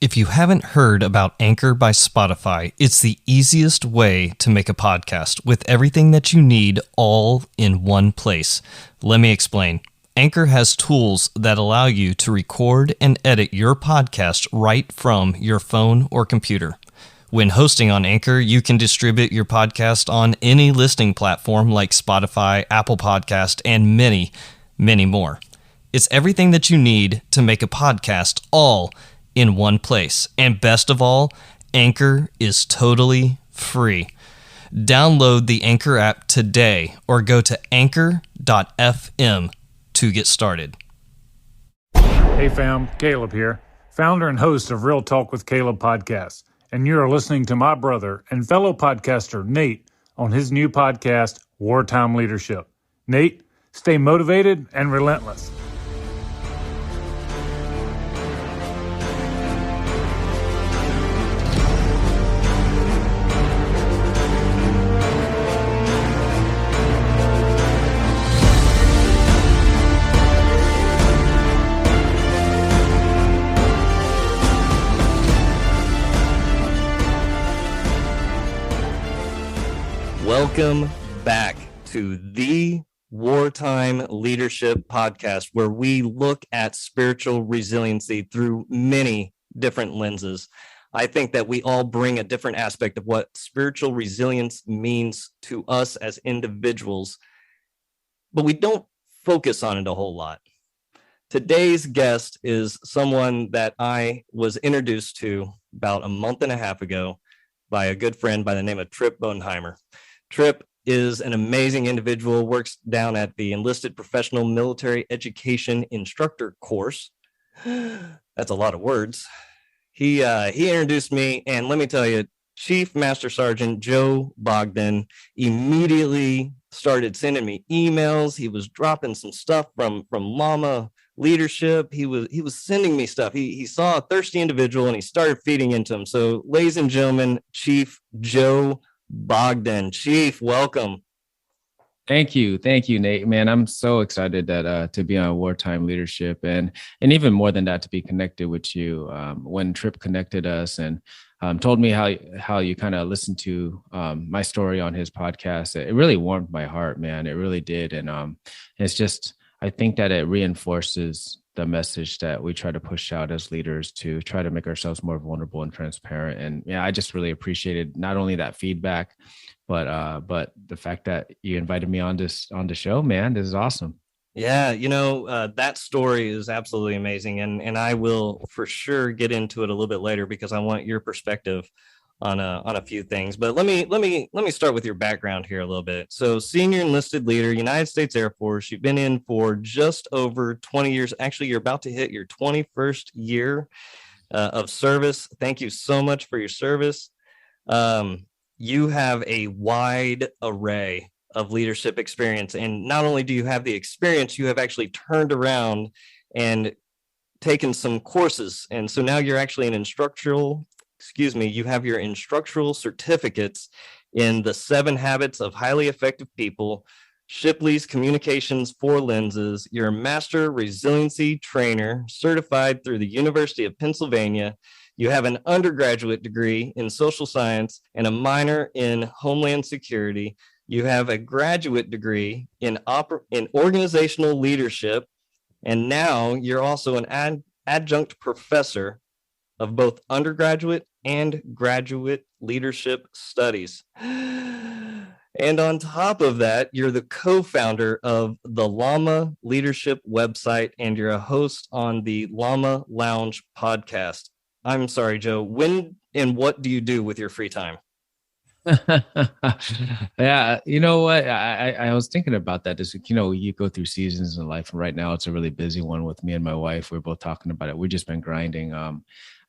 If you haven't heard about Anchor by Spotify, it's the easiest way to make a podcast with everything that you need all in one place. Let me explain. Anchor has tools that allow you to record and edit your podcast right from your phone or computer. When hosting on Anchor, you can distribute your podcast on any listening platform like Spotify, Apple Podcast, and many, many more. It's everything that you need to make a podcast all in one place. And best of all, Anchor is totally free. Download the Anchor app today or go to anchor.fm to get started. Hey fam, Caleb here, founder and host of Real Talk with Caleb podcast. And you are listening to my brother and fellow podcaster, Nate, on his new podcast, Wartime Leadership. Nate, stay motivated and relentless. Welcome back to the Wartime Leadership Podcast, where we look at spiritual resiliency through many different lenses. I think that we all bring a different aspect of what spiritual resilience means to us as individuals, but we don't focus on it a whole lot. Today's guest is someone that I was introduced to about a month and a half ago by a good friend by the name of Trip Bodenheimer. Trip is an amazing individual, works down at the Enlisted Professional Military Education Instructor course. That's a lot of words. He introduced me, and let me tell you, Chief Master Sergeant Joe Bogdan immediately started sending me emails. He was dropping some stuff from Llama leadership. He was sending me stuff. He saw a thirsty individual and he started feeding into him. So, ladies and gentlemen, Chief Joe Bogdan. Chief, welcome. Thank you, Nate. Man, I'm so excited that to be on Wartime Leadership, and even more than that, to be connected with you. When Trip connected us and told me how you kind of listened to my story on his podcast, it really warmed my heart, man. It really did, and it's just, I think that it reinforces the message that we try to push out as leaders, to try to make ourselves more vulnerable and transparent. And yeah, I just really appreciated not only that feedback, but the fact that you invited me on the show, man. This is awesome. Yeah, that story is absolutely amazing, and I will for sure get into it a little bit later because I want your perspective on a few things. But let me start with your background here a little bit. So, senior enlisted leader, United States Air Force. You've been in for just over 20 years. Actually, you're about to hit your 21st year of service. Thank you so much for your service. You have a wide array of leadership experience, and not only do you have the experience, you have actually turned around and taken some courses, and so now you're actually an you have your instructional certificates in the 7 Habits of Highly Effective People, Shipley's Communications 4 Lenses. You're a master resiliency trainer certified through the University of Pennsylvania. You have an undergraduate degree in social science and a minor in homeland security. You have a graduate degree in organizational leadership, and now you're also an adjunct professor of both undergraduate and graduate leadership studies. And on top of that, you're the co-founder of the Llama Leadership website, and you're a host on the Llama Lounge podcast. I'm sorry, Joe, when and what do you do with your free time? Yeah, you know what? I was thinking about that this week. You go through seasons in life, and right now it's a really busy one with me and my wife. We're both talking about it. We've just been grinding.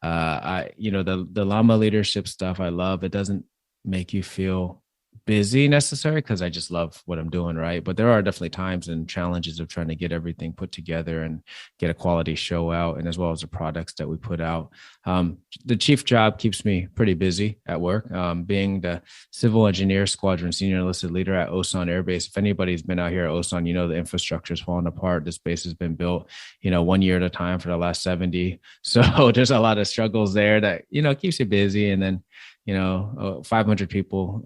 The Llama leadership stuff I love. It doesn't make you feel busy necessarily because I just love what I'm doing, right? But there are definitely times and challenges of trying to get everything put together and get a quality show out, and as well as the products that we put out. The chief job keeps me pretty busy at work, being the civil engineer squadron senior enlisted leader at Osan Air Base. If anybody's been out here at Osan, you know the infrastructure is falling apart. This base has been built, 1 year at a time for the last 70. So there's a lot of struggles there that, keeps you busy. And then 500 people,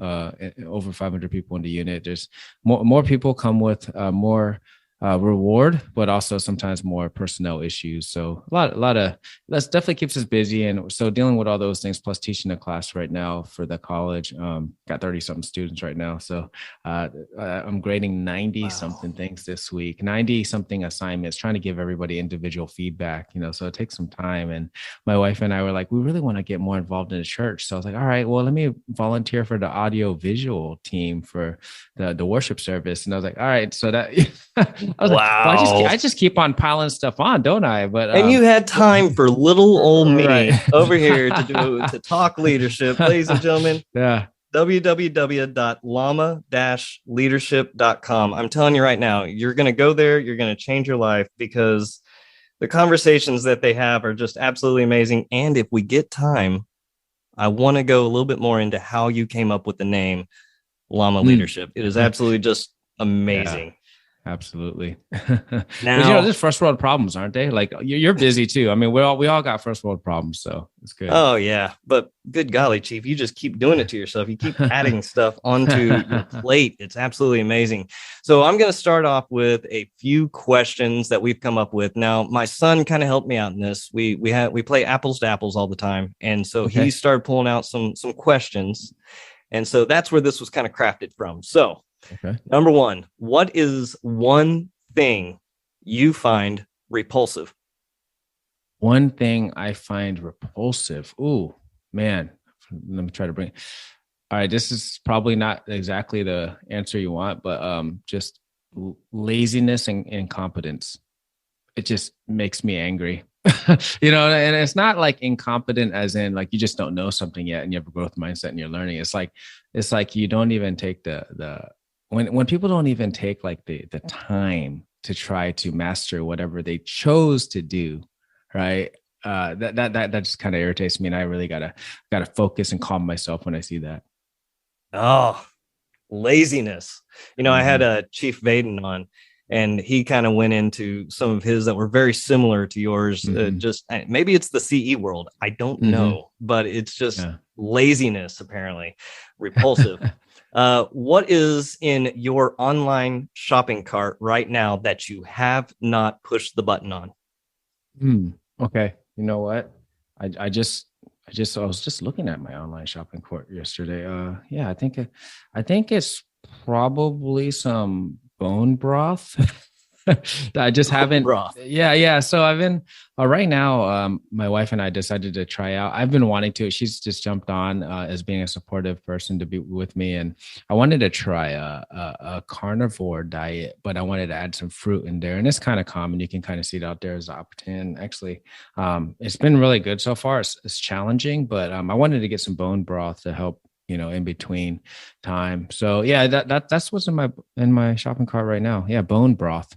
over 500 people in the unit. There's more people come with more reward, but also sometimes more personnel issues. So a lot of that definitely keeps us busy. And so dealing with all those things, plus teaching a class right now for the college, got 30 something students right now. So I'm grading 90 something things this week, 90 something assignments, trying to give everybody individual feedback, so it takes some time. And my wife and I were like, we really want to get more involved in the church. So I was like, all right, well, let me volunteer for the audio visual team for the worship service. And I was like, all right, so that I was like, well, I just keep on piling stuff on, don't I? But and you had time for little old me right. over here to talk leadership, ladies and gentlemen. Yeah. www.llama-leadership.com. I'm telling you right now, you're going to go there. You're going to change your life because the conversations that they have are just absolutely amazing. And if we get time, I want to go a little bit more into how you came up with the name Llama Leadership. It is absolutely just amazing. Yeah. Absolutely. Now, there's first world problems, aren't they? Like you're busy too. I mean, we all got first world problems, so it's good. Oh yeah, but good golly, Chief, you just keep doing it to yourself. You keep adding stuff onto your plate. It's absolutely amazing. So I'm going to start off with a few questions that we've come up with. Now, my son kind of helped me out in this. We play apples to apples all the time, and so he started pulling out some questions, and so that's where this was kind of crafted from. So. Okay. Number one, what is one thing you find repulsive? One thing I find repulsive. Ooh, man. Let me try to bring. All right. This is probably not exactly the answer you want, but just laziness and incompetence. It just makes me angry. And it's not like incompetent as in like you just don't know something yet and you have a growth mindset and you're learning. It's like you don't even take when people don't even take like the time to try to master whatever they chose to do, right? That just kind of irritates me, and I really gotta focus and calm myself when I see that. Oh, laziness. I had a Chief Vaden on, and he kind of went into some of his that were very similar to yours. Just maybe it's the CE world, I don't know, but it's just laziness, apparently repulsive. What is in your online shopping cart right now that you have not pushed the button on? Okay. You know what? I was just looking at my online shopping cart yesterday. I think it's probably some bone broth. I just haven't. Broth. Yeah. So I've been right now. My wife and I decided to try out. I've been wanting to. She's just jumped on as being a supportive person to be with me, and I wanted to try a carnivore diet, but I wanted to add some fruit in there, and it's kind of common. You can kind of see it out there as opt-in. Actually, it's been really good so far. It's challenging, but I wanted to get some bone broth to help. In between time. So yeah, that's what's in my shopping cart right now. Yeah, bone broth.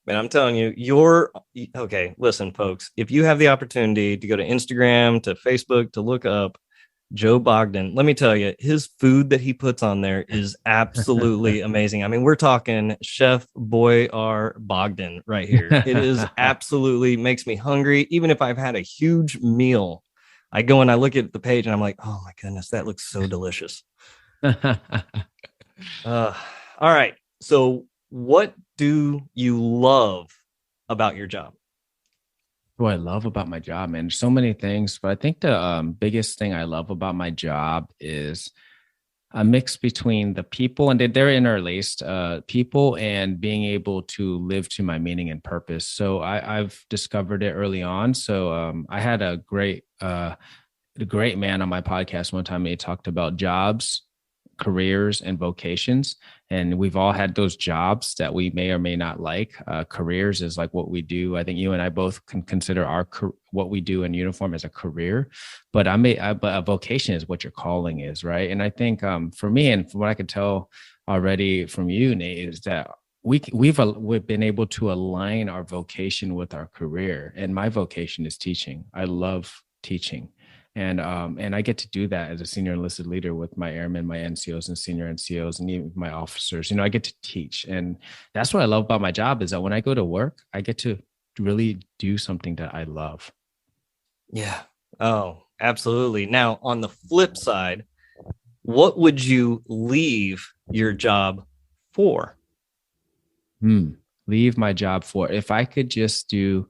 Man, I'm telling you, okay. Listen, folks, if you have the opportunity to go to Instagram, to Facebook, to look up Joe Bogdan, let me tell you, his food that he puts on there is absolutely amazing. I mean, we're talking Chef Boyar Bogdan right here. It is absolutely makes me hungry. Even if I've had a huge meal, I go and I look at the page and I'm like, oh my goodness, that looks so delicious. All right. So what do you love about your job? What I love about my job, man, there's so many things, but I think the biggest thing I love about my job is a mix between the people, and they're interlaced, people and being able to live to my meaning and purpose. So I've discovered it early on. So I had a great man on my podcast one time. He talked about jobs careers and vocations. And we've all had those jobs that we may or may not like. Careers is like what we do. I think you and I both can consider what we do in uniform as a career, but but a vocation is what your calling is, right? And I think for me, and from what I could tell already from you, Nate, is that we've been able to align our vocation with our career. And my vocation is teaching. I love teaching. And I get to do that as a senior enlisted leader with my airmen, my NCOs and senior NCOs, and even my officers. You know, I get to teach, and that's what I love about my job is that when I go to work, I get to really do something that I love. Yeah. Oh, absolutely. Now, on the flip side, what would you leave your job for? Leave my job for if I could just do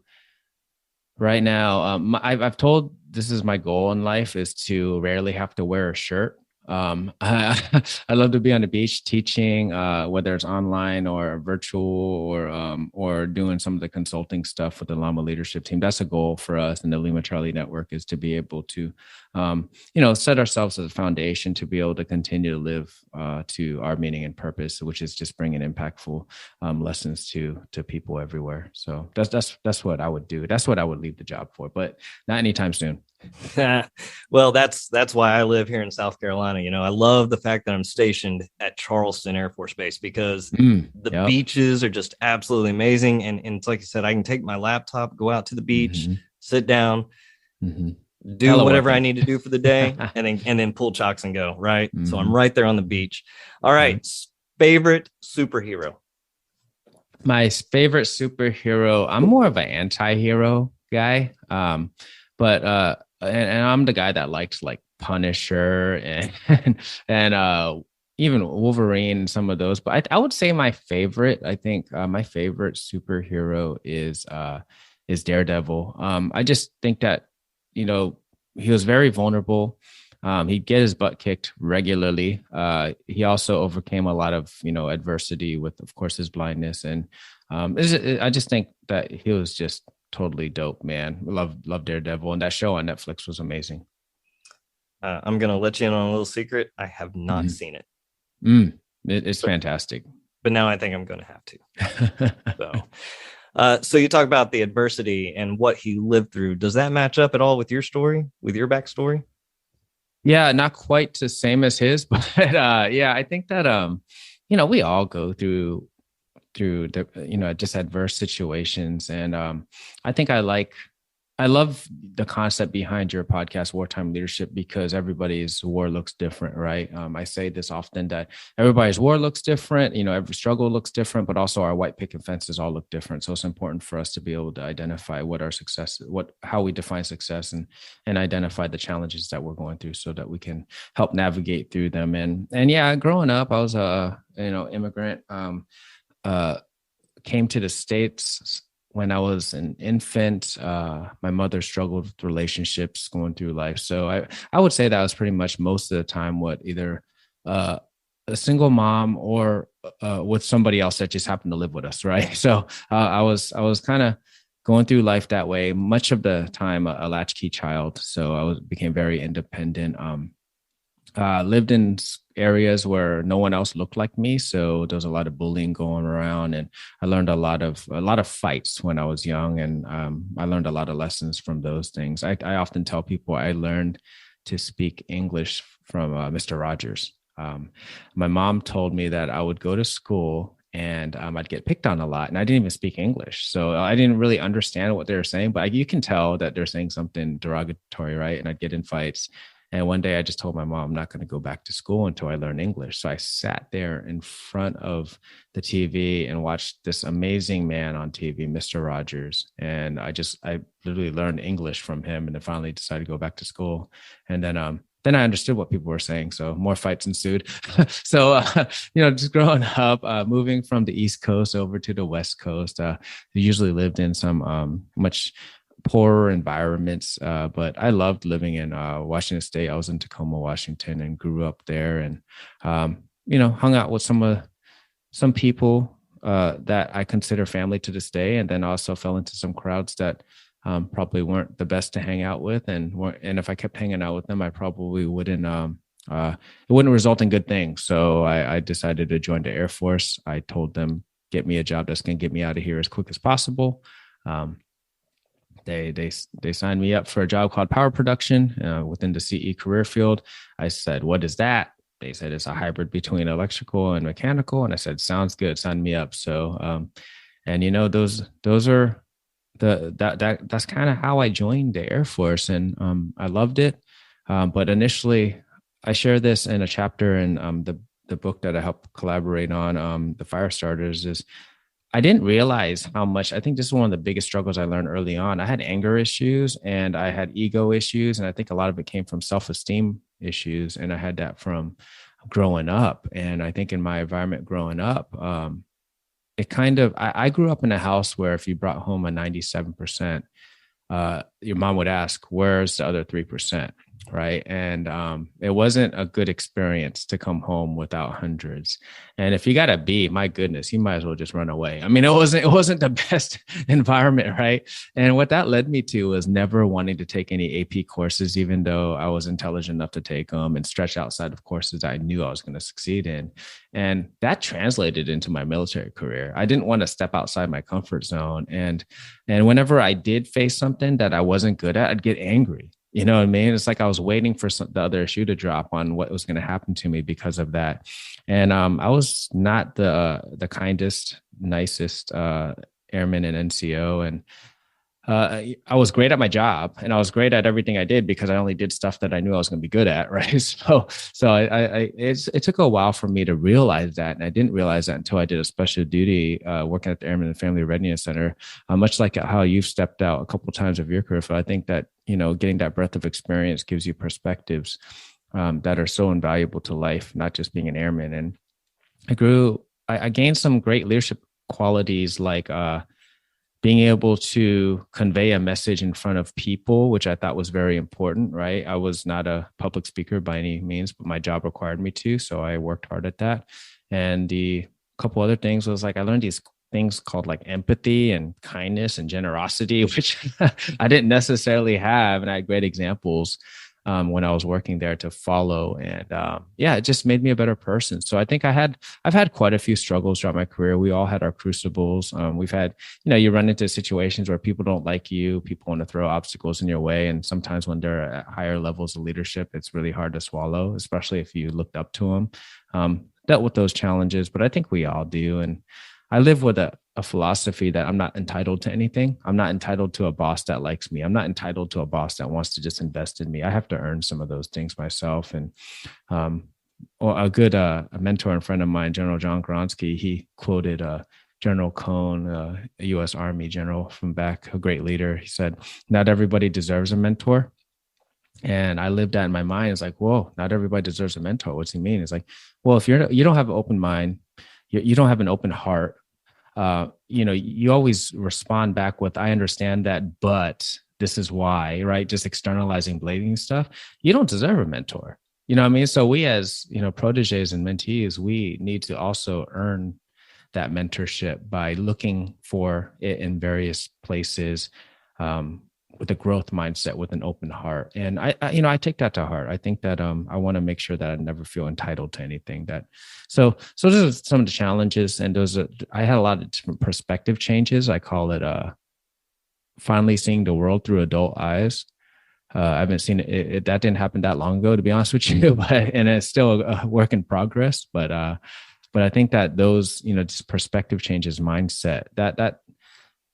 right now. I've told this is my goal in life is to rarely have to wear a shirt. I love to be on the beach teaching, whether it's online or virtual or doing some of the consulting stuff with the Llama leadership team. That's a goal for us in the Lima Charlie Network is to be able to, set ourselves as a foundation to be able to continue to live to our meaning and purpose, which is just bringing impactful lessons to people everywhere. So that's what I would do. That's what I would leave the job for, but not anytime soon. Well, that's why I live here in South Carolina. You know, I love the fact that I'm stationed at Charleston Air Force Base because the beaches are just absolutely amazing. And it's like you said, I can take my laptop, go out to the beach, sit down, do whatever I need to do for the day, and then pull chocks and go. Right. So I'm right there on the beach. All right. Favorite superhero. My favorite superhero. I'm more of an anti-hero guy. But I'm the guy that likes like Punisher and even Wolverine and some of those. But I would say my favorite. I think my favorite superhero is Daredevil. I just think that he was very vulnerable. He'd get his butt kicked regularly. He also overcame a lot of adversity with, of course, his blindness, and I just think that he was just totally dope, man. Love Daredevil, and that show on Netflix was amazing. I'm gonna let you in on a little secret. I have not seen it. It's fantastic, but now I think I'm gonna have to. So you talk about the adversity and what he lived through. Does that match up at all with your story, with your backstory? Yeah, not quite the same as his, but yeah, I think that we all go through the just adverse situations, and I think I love the concept behind your podcast, Wartime Leadership, because everybody's war looks different, right? I say this often that everybody's war looks different, every struggle looks different, but also our white picket fences all look different. So it's important for us to be able to identify what our success, how we define success, and identify the challenges that we're going through so that we can help navigate through them. And yeah, growing up, I was a immigrant. Came to the States when I was an infant. My mother struggled with relationships going through life. So I would say that was pretty much most of the time what either a single mom or with somebody else that just happened to live with us, right? So I was kind of going through life that way. Much of the time a latchkey child. So I became very independent. Lived in areas where no one else looked like me, so there was a lot of bullying going around, and I learned a lot of fights when I was young, and I learned a lot of lessons from those things. I often tell people I learned to speak English from Mr. Rogers. My mom told me that I would go to school and I'd get picked on a lot, and I didn't even speak English, so I didn't really understand what they were saying, but you can tell that they're saying something derogatory, right? And I'd get in fights. And one day I just told my mom, I'm not going to go back to school until I learn English. So I sat there in front of the TV and watched this amazing man on TV, Mr. Rogers. And I literally learned English from him, and then finally decided to go back to school. And then I understood what people were saying. So more fights ensued. So, just growing up, moving from the East Coast over to the West Coast, usually lived in some much poorer environments, but I loved living in Washington State. I was in Tacoma, Washington, and grew up there, and hung out with some people that I consider family to this day, and then also fell into some crowds that probably weren't the best to hang out with, and if I kept hanging out with them, I probably wouldn't it wouldn't result in good things. So I decided to join the Air Force. I told them, get me a job that's going to get me out of here as quick as possible. Um, they signed me up for a job called power production within the CE career field. I said, what is that? They said it's a hybrid between electrical and mechanical. And I said, sounds good. Sign me up. So, and those are that's kind of how I joined the Air Force, and I loved it. But initially, I share this in a chapter in the book that I helped collaborate on, the Fire Starters. Is I didn't realize how much. I think this is one of the biggest struggles I learned early on. I had anger issues and I had ego issues, and I think a lot of it came from self-esteem issues, and I had that from growing up. And I think in my environment growing up, it kind of, I grew up in a house where if you brought home a 97%, your mom would ask, where's the other 3%? Right. And it wasn't a good experience to come home without hundreds. And if you got a B, my goodness, you might as well just run away. I mean, it wasn't the best environment. Right. And what that led me to was never wanting to take any AP courses, even though I was intelligent enough to take them, and stretch outside of courses I knew I was going to succeed in. And that translated into my military career. I didn't want to step outside my comfort zone. And whenever I did face something that I wasn't good at, I'd get angry. You know what I mean? It's like I was waiting for the other shoe to drop on what was going to happen to me because of that. And I was not the kindest, nicest airman in NCO. And I was great at my job, and I was great at everything I did because I only did stuff that I knew I was going to be good at. Right. So it took a while for me to realize that. And I didn't realize that until I did a special duty working at the Airman and Family Readiness Center, much like how you've stepped out a couple of times of your career. So I think that, getting that breadth of experience gives you perspectives that are so invaluable to life, not just being an airman. And I gained some great leadership qualities like, being able to convey a message in front of people, which I thought was very important, right? I was not a public speaker by any means, but my job required me to. So I worked hard at that. And the couple other things was like, I learned these things called like empathy and kindness and generosity, which I didn't necessarily have. And I had great examples when I was working there to follow. And it just made me a better person. So I think I've had quite a few struggles throughout my career. We all had our crucibles. We've had, you run into situations where people don't like you, people want to throw obstacles in your way. And sometimes when they're at higher levels of leadership, it's really hard to swallow, especially if you looked up to them. Dealt with those challenges, but I think we all do. And I live with a philosophy that I'm not entitled to anything. I'm not entitled to a boss that likes me. I'm not entitled to a boss that wants to just invest in me. I have to earn some of those things myself. And a good a mentor and friend of mine, General John Gronsky, he quoted General Cone, a U.S. Army general from back, a great leader. He said, "Not everybody deserves a mentor." And I lived that in my mind. It's like, whoa, not everybody deserves a mentor. What's he mean? It's like, well, if you don't have an open mind, you don't have an open heart. You always respond back with, I understand that, but this is why, right? Just externalizing, blading stuff. You don't deserve a mentor. You know what I mean? So we as, proteges and mentees, we need to also earn that mentorship by looking for it in various places, with a growth mindset, with an open heart. And I take that to heart. I think that I want to make sure that I never feel entitled to anything. So those are some of the challenges. And I had a lot of different perspective changes. I call it finally seeing the world through adult eyes. I haven't seen it. That didn't happen that long ago, to be honest with you, and it's still a work in progress. But I think that those, just perspective changes, mindset,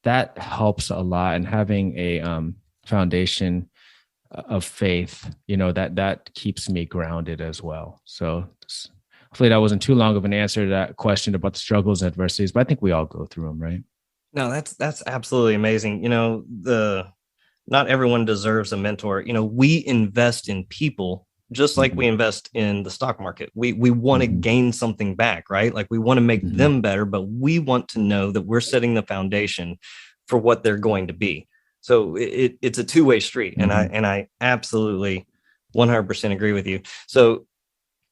that helps a lot. And having a foundation of faith, that keeps me grounded as well. So hopefully that wasn't too long of an answer to that question about the struggles and adversities, but I think we all go through them, right? No, that's absolutely amazing. Not everyone deserves a mentor. We invest in people just like we invest in the stock market. We want to gain something back, right? Like we want to make them better, but we want to know that we're setting the foundation for what they're going to be. So it's a two-way street. And I absolutely 100% agree with you. So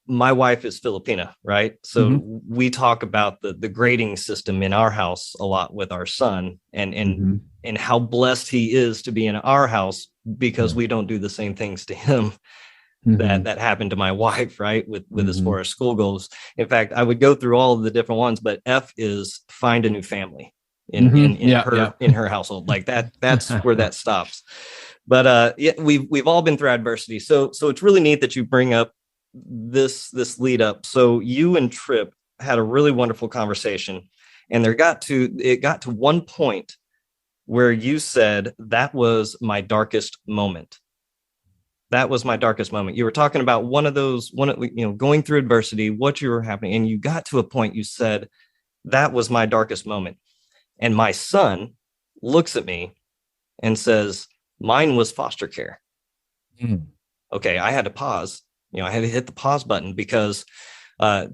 my wife is Filipina, right? So we talk about the grading system in our house a lot with our son, and how blessed he is to be in our house because we don't do the same things to him Mm-hmm. that happened to my wife, right? With as Mm-hmm. far as school goes. In fact, I would go through all of the different ones, but F is find a new family Mm-hmm. Yeah. Yeah. in her household. Like that's where that stops. But yeah, we've all been through adversity. So it's really neat that you bring up this lead up. So you and Trip had a really wonderful conversation, and it got to one point where you said that was my darkest moment. That was my darkest moment. You were talking about going through adversity, what you were happening, and you got to a point you said that was my darkest moment. And my son looks at me and says, mine was foster care. Mm. Okay, I had to pause. I had to hit the pause button because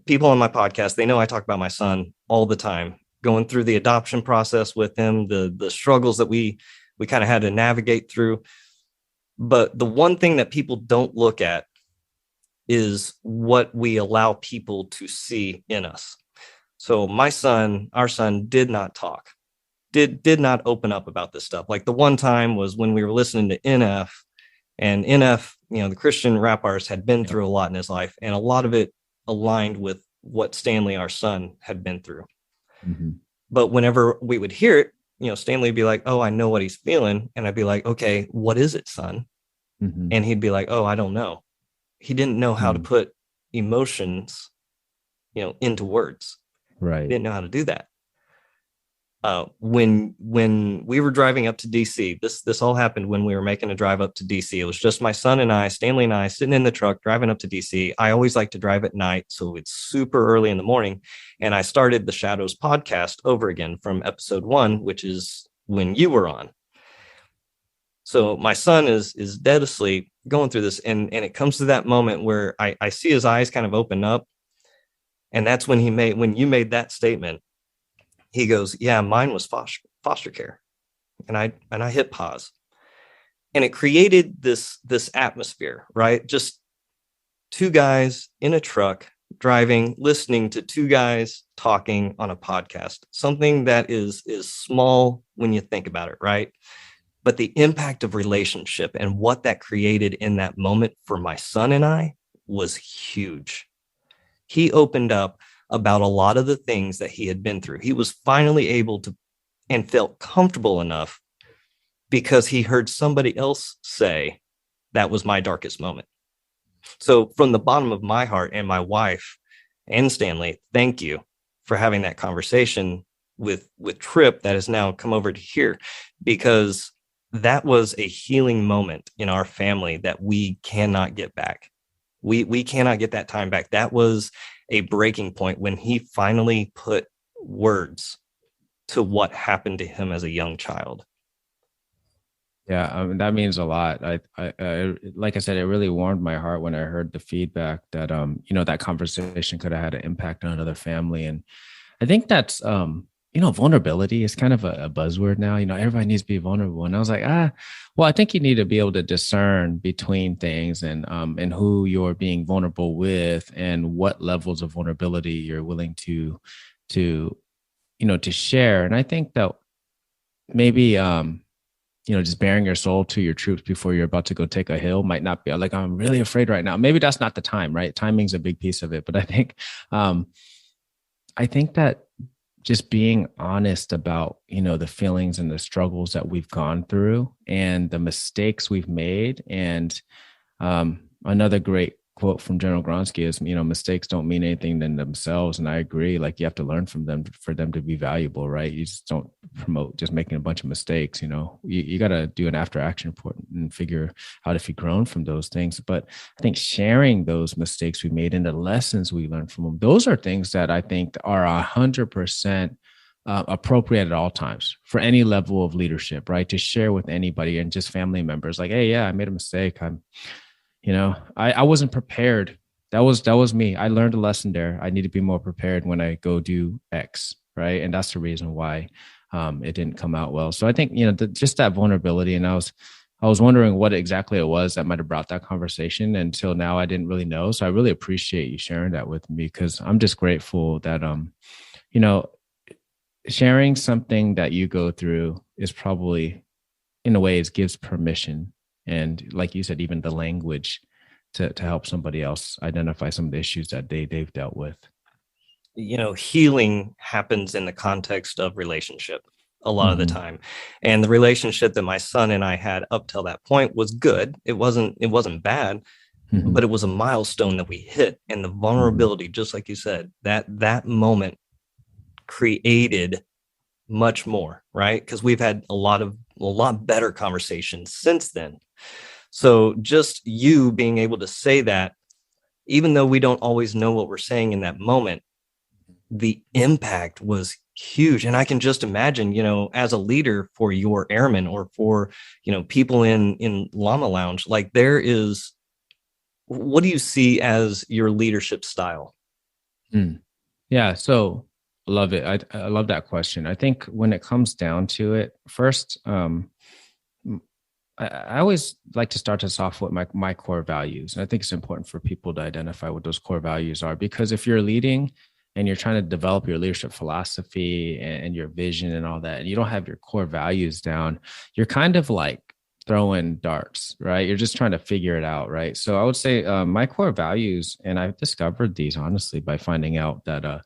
people on my podcast, they know I talk about my son all the time, going through the adoption process with him, the struggles that we kind of had to navigate through. But the one thing that people don't look at is what we allow people to see in us. So our son did not talk, did not open up about this stuff. Like the one time was when we were listening to NF, and NF, the Christian rap artist, had been through a lot in his life, and a lot of it aligned with what Stanley, our son, had been through. Mm-hmm. But whenever we would hear it, Stanley would be like, oh, I know what he's feeling. And I'd be like, okay, what is it, son? Mm-hmm. And he'd be like, oh, I don't know. He didn't know how to put emotions, into words. Right. He didn't know how to do that. When we were driving up to DC, this all happened when we were making a drive up to DC. It was just my son and I, Stanley and I, sitting in the truck driving up to DC. I always like to drive at night, so it's super early in the morning. And I started the Shadows podcast over again from episode 1, which is when you were on. So my son is dead asleep, going through this, and it comes to that moment where I see his eyes kind of open up, and that's when you made that statement. He goes, yeah, mine was foster care. And I hit pause. And it created this atmosphere, right? Just two guys in a truck driving, listening to two guys talking on a podcast, something that is small when you think about it, right? But the impact of relationship and what that created in that moment for my son and I was huge. He opened up about a lot of the things that he had been through. He was finally able to and felt comfortable enough because he heard somebody else say that was my darkest moment. So from the bottom of my heart, and my wife and Stanley, thank you for having that conversation with Trip that has now come over to here, because that was a healing moment in our family that we cannot get back. We cannot get that time back. That was a breaking point when he finally put words to what happened to him as a young child. Yeah, I mean, that means a lot. I like I said, it really warmed my heart when I heard the feedback that that conversation could have had an impact on another family. And I think that's vulnerability is kind of a buzzword now. Everybody needs to be vulnerable. And I was like, well, I think you need to be able to discern between things and who you're being vulnerable with and what levels of vulnerability you're willing to share. And I think that maybe, just bearing your soul to your troops before you're about to go take a hill might not be like, I'm really afraid right now. Maybe that's not the time, right? Timing's a big piece of it. But I think that just being honest about, the feelings and the struggles that we've gone through and the mistakes we've made. And another great quote from General Gronsky is, mistakes don't mean anything in themselves. And I agree, like you have to learn from them for them to be valuable, right? You just don't promote just making a bunch of mistakes. You got to do an after action report and figure out if you've grown from those things. But I think sharing those mistakes we made and the lessons we learned from them, those are things that I think are 100% appropriate at all times for any level of leadership, right? To share with anybody and just family members like, hey, yeah, I made a mistake. I wasn't prepared. That was me. I learned a lesson there. I need to be more prepared when I go do X, right? And that's the reason why it didn't come out well. So I think, just that vulnerability. And I was wondering what exactly it was that might have brought that conversation. Until now, I didn't really know. So I really appreciate you sharing that with me, because I'm just grateful that, sharing something that you go through is probably, in a way, it gives permission. And like you said, even the language to help somebody else identify some of the issues that they've dealt with. Healing happens in the context of relationship a lot of the Mm-hmm. time. And the relationship that my son and I had up till that point was good. It wasn't bad, Mm-hmm. but it was a milestone that we hit. And the vulnerability, just like you said, that moment created much more, right? Because we've had a lot better conversations since then. So just you being able to say that, even though we don't always know what we're saying in that moment, the impact was huge. And I can just imagine, as a leader for your airmen or for, people in Llama Lounge, like what do you see as your leadership style? Yeah, so love it. I love that question. I think when it comes down to it, first, I always like to start us off with my core values. And I think it's important for people to identify what those core values are, because if you're leading and you're trying to develop your leadership philosophy and your vision and all that, and you don't have your core values down, you're kind of like throwing darts, right? You're just trying to figure it out, right? So I would say my core values, and I've discovered these honestly by finding out that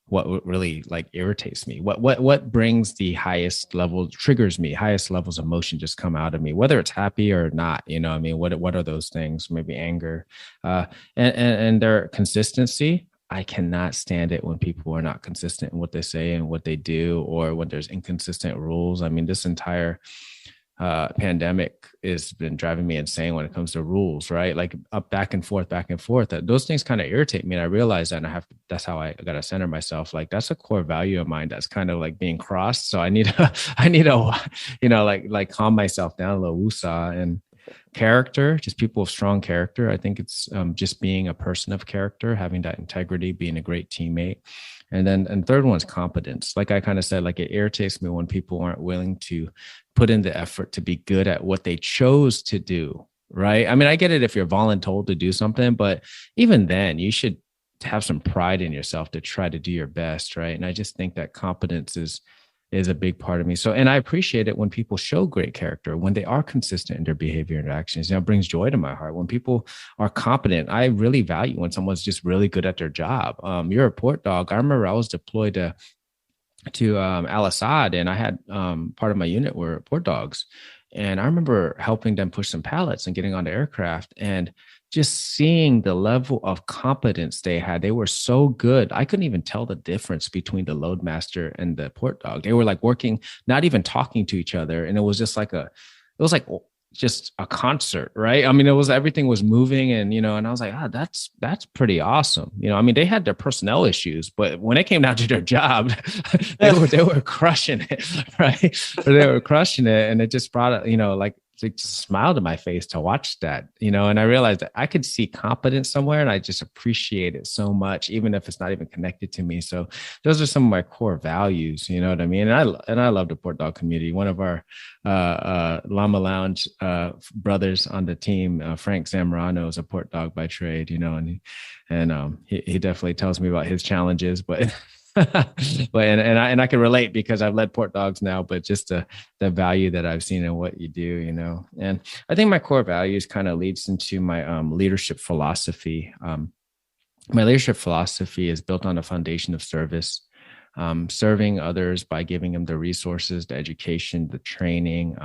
what really like irritates me, what brings the highest level, triggers me, highest levels of emotion just come out of me, whether it's happy or not. I mean, what are those things? Maybe anger, and their consistency. I cannot stand it when people are not consistent in what they say and what they do, or when there's inconsistent rules. I mean, this entire pandemic has been driving me insane when it comes to rules, right? Like up back and forth, that those things kind of irritate me. And I realize that, and that's how I got to center myself. Like that's a core value of mine that's kind of like being crossed. So I need to, like calm myself down a little, woosah. And character, just people of strong character. I think it's just being a person of character, having that integrity, being a great teammate. And third one is competence. Like I kind of said, like it irritates me when people aren't willing to put in the effort to be good at what they chose to do. Right. I mean, I get it if you're voluntold to do something, but even then you should have some pride in yourself to try to do your best. Right. And I just think that competence is a big part of me. So, and I appreciate it when people show great character, when they are consistent in their behavior and actions. It brings joy to my heart. When people are competent, I really value when someone's just really good at their job. You're a port dog. I remember I was deployed to Al Assad, and I had part of my unit were port dogs. And I remember helping them push some pallets and getting on the aircraft, and just seeing the level of competence they had. They were so good. I couldn't even tell the difference between the loadmaster and the port dog. They were like working, not even talking to each other. And it was just like just a concert, right? I mean, everything was moving, and and I was like, that's pretty awesome. I mean, they had their personnel issues, but when it came down to their job, they were crushing it, right? They were crushing it, and it just brought it, like it just smiled in my face to watch that, and I realized that I could see competence somewhere, and I just appreciate it so much, even if it's not even connected to me. So those are some of my core values, you know what I mean? And I love the Port Dog community. One of our Llama Lounge brothers on the team, Frank Zamorano, is a Port Dog by trade, and he definitely tells me about his challenges, but and I can relate because I've led port dogs now, but just the value that I've seen in what you do, and I think my core values kind of leads into my leadership philosophy. My leadership philosophy is built on a foundation of service. Serving others by giving them the resources, the education, the training,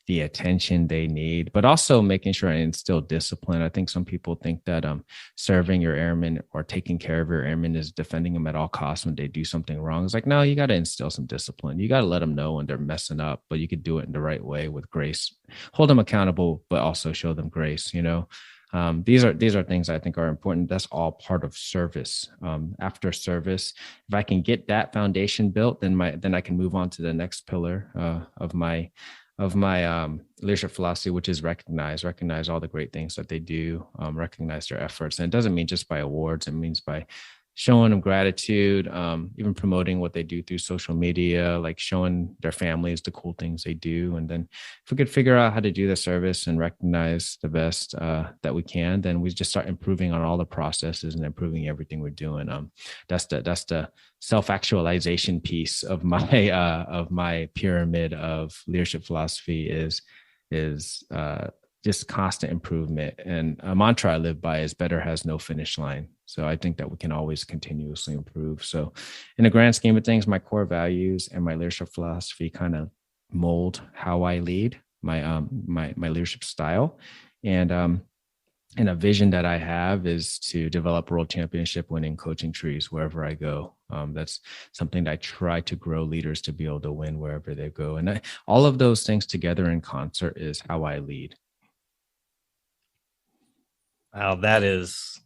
the attention they need, but also making sure I instill discipline. I think some people think that serving your airmen or taking care of your airmen is defending them at all costs when they do something wrong. It's like, no, you got to instill some discipline. You got to let them know when they're messing up, but you could do it in the right way with grace. Hold them accountable, but also show them grace, These are things I think are important. That's all part of service. After service, if I can get that foundation built, then I can move on to the next pillar of my leadership philosophy, which is recognize all the great things that they do, recognize their efforts. And it doesn't mean just by awards. It means by showing them gratitude, even promoting what they do through social media, like showing their families the cool things they do. And then if we could figure out how to do the service and recognize the best that we can, then we just start improving on all the processes and improving everything we're doing. That's the self-actualization piece of my pyramid of leadership philosophy is just constant improvement. And a mantra I live by is better has no finish line. So I think that we can always continuously improve. So in the grand scheme of things, my core values and my leadership philosophy kind of mold how I lead my leadership style. And a vision that I have is to develop world championship winning coaching trees wherever I go. That's something that I try to grow leaders to be able to win wherever they go. And all of those things together in concert is how I lead. Wow, that is,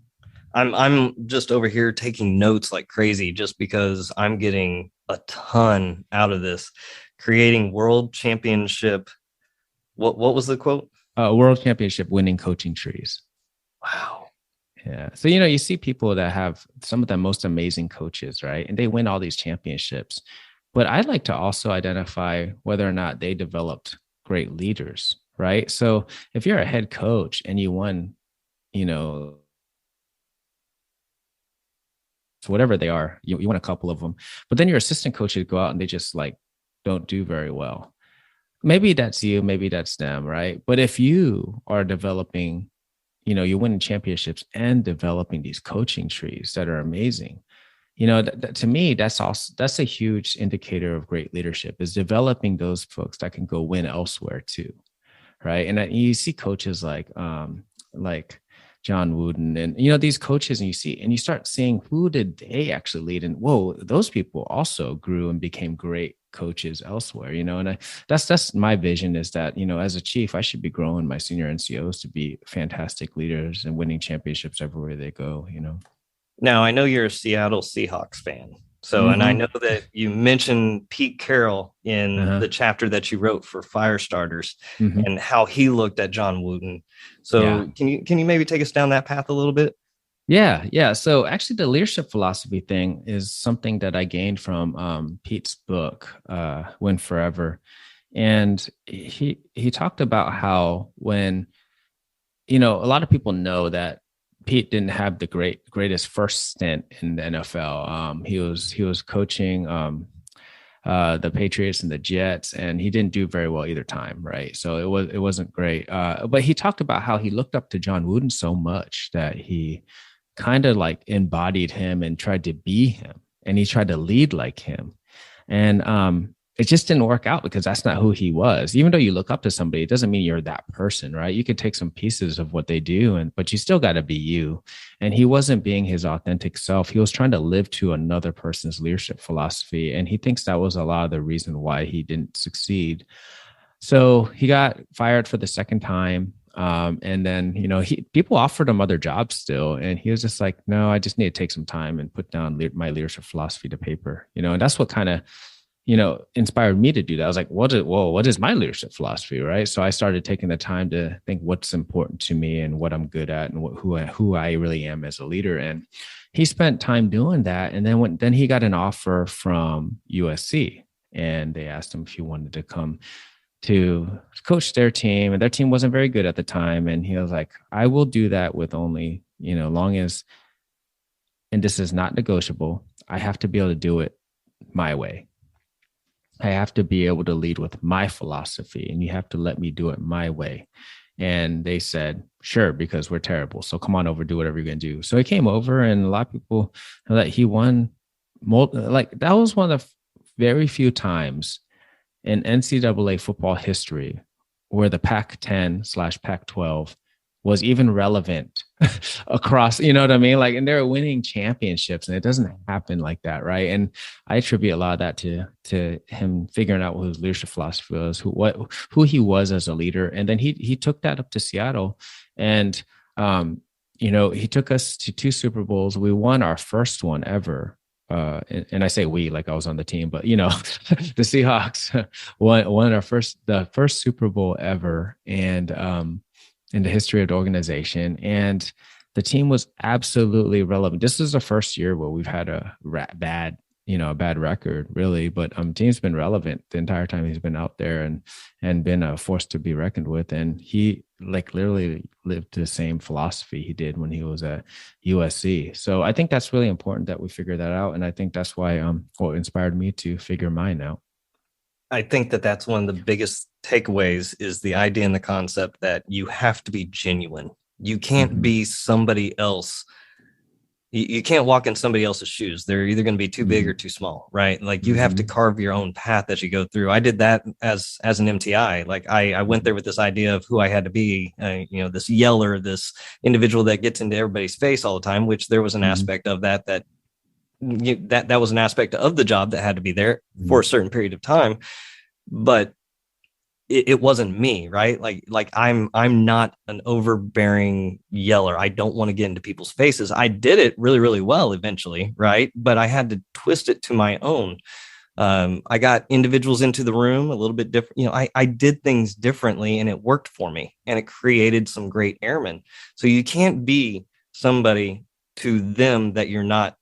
I'm just over here taking notes like crazy just because I'm getting a ton out of this. Creating world championship. What was the quote? World championship winning coaching trees. Wow. Yeah. So, you see people that have some of the most amazing coaches, right? And they win all these championships. But I'd like to also identify whether or not they developed great leaders, right? So if you're a head coach and you won, so whatever they are, you won a couple of them, but then your assistant coaches go out and they just like don't do very well. Maybe that's you, maybe that's them, right? But if you are developing, you're winning championships and developing these coaching trees that are amazing, to me, that's a huge indicator of great leadership, is developing those folks that can go win elsewhere too, right? And you see coaches like John Wooden and, these coaches, and you start seeing who did they actually lead, and whoa, those people also grew and became great coaches elsewhere, and that's my vision, is that, as a chief, I should be growing my senior NCOs to be fantastic leaders and winning championships everywhere they go. Now, I know you're a Seattle Seahawks fan. So, and I know that you mentioned Pete Carroll in the chapter that you wrote for Firestarters and how he looked at John Wooden. So can you maybe take us down that path a little bit? Yeah. So actually the leadership philosophy thing is something that I gained from Pete's book, Win Forever. And he talked about how when, a lot of people know that Pete didn't have the greatest first stint in the NFL. He was coaching the Patriots and the Jets, and he didn't do very well either time, right? So it wasn't great. But he talked about how he looked up to John Wooden so much that he kind of like embodied him and tried to be him, and he tried to lead like him. And it just didn't work out because that's not who he was. Even though you look up to somebody, it doesn't mean you're that person, right? You could take some pieces of what they do, but you still got to be you. And he wasn't being his authentic self. He was trying to live to another person's leadership philosophy. And he thinks that was a lot of the reason why he didn't succeed. So he got fired for the second time. And then, people offered him other jobs still. And he was just like, no, I just need to take some time and put down my leadership philosophy to paper, and that's what kind of, inspired me to do that. I was like, what is my leadership philosophy? Right. So I started taking the time to think what's important to me and what I'm good at and who I really am as a leader. And he spent time doing that. And then he got an offer from USC, and they asked him if he wanted to come to coach their team, and their team wasn't very good at the time. And he was like, I will do that with only, long as, and this is not negotiable, I have to be able to do it my way. I have to be able to lead with my philosophy, and you have to let me do it my way. And they said, sure, because we're terrible. So come on over, do whatever you're going to do. So he came over, and a lot of people know that he won. Like that was one of the very few times in NCAA football history where the Pac-10/Pac-12 was even relevant across, you know what I mean? Like, and they're winning championships, and it doesn't happen like that, right? And I attribute a lot of that to him figuring out what his leadership philosophy was, who he was as a leader. And then he took that up to Seattle, and he took us to 2 Super Bowls. We won our first one ever. And I say we, like I was on the team, but the Seahawks won the first Super Bowl ever, and in the history of the organization. And the team was absolutely relevant. This is the first year where we've had a bad record, really, but team's been relevant the entire time he's been out there and been a force to be reckoned with. And he like literally lived the same philosophy he did when he was at USC. So I think that's really important that we figure that out. And I think that's why what inspired me to figure mine out. I think that that's one of the biggest takeaways is the idea and the concept that you have to be genuine. You can't be somebody else. You can't walk in somebody else's shoes. They're either going to be too big or too small, right? Like you have to carve your own path as you go through. I did that as an MTI. Like I went there with this idea of who I had to be, this yeller, this individual that gets into everybody's face all the time, which there was an aspect of that was an aspect of the job that had to be there for a certain period of time. But it wasn't me, right? Like I'm not an overbearing yeller. I don't want to get into people's faces. I did it really, really well eventually, right? But I had to twist it to my own. I got individuals into the room a little bit different. I did things differently and it worked for me and it created some great airmen. So you can't be somebody to them that you're not